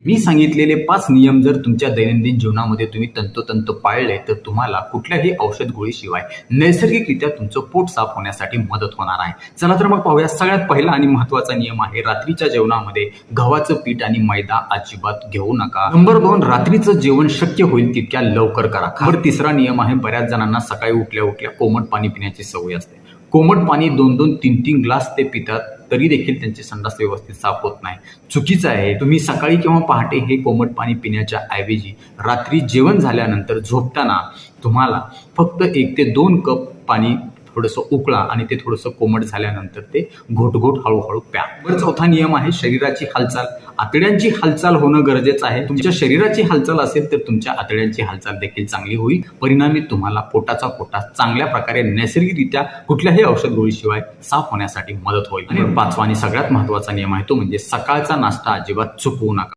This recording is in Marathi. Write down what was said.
मी सांगितलेले 5 नियम जर तुमच्या दैनंदिन जीवनामध्ये तुम्ही तंतोतंत पाळले तर तुम्हाला कुठल्याही औषध गोळीशिवाय नैसर्गिकरित्या तुमचं पोट साफ होण्यासाठी मदत होणार आहे. चला तर मग पाहूया. सगळ्यात पहिला आणि महत्त्वाचा नियम आहे रात्रीच्या जेवणामध्ये गव्हाचं पीठ आणि मैदा अजिबात घेऊ नका. नंबर 2, रात्रीचं जेवण शक्य होईल तितक्या लवकर करा. नंबर 3 नियम आहे, बऱ्याच जणांना सकाळी उठल्या उठल्या कोमट पाणी पिण्याची सवय असते. कोमट पाणी 2-2, 3-3 ग्लास ते पितात तरी देखील त्यांचे संडास व्यवस्थित साफ होत नाही. चुकीचं आहे. तुम्ही सकाळी किंवा पहाटे हे कोमट पाणी पिण्याच्या ऐवजी रात्री जेवण झाल्यानंतर झोपताना तुम्हाला फक्त 1 ते 2 कप पाणी थोडंसं उकळा आणि ते थोडंसं कोमट झाल्यानंतर ते घोट हळूहळू प्या. बरं, चौथा नियम आहे शरीराची हालचाल. आतड्यांची हालचाल होणं गरजेचं आहे. तुमच्या शरीराची हालचाल असेल तर तुमच्या आतड्यांची हालचाल देखील चांगली होईल. परिणामी तुम्हाला पोटाचा कोटा चांगल्या प्रकारे नैसर्गिकरित्या कुठल्याही औषध गोळीशिवाय साफ होण्यासाठी मदत होईल. आणि 5वा आणि सगळ्यात महत्त्वाचा नियम आहे तो म्हणजे सकाळचा नाश्ता अजिबात चुकवू नका.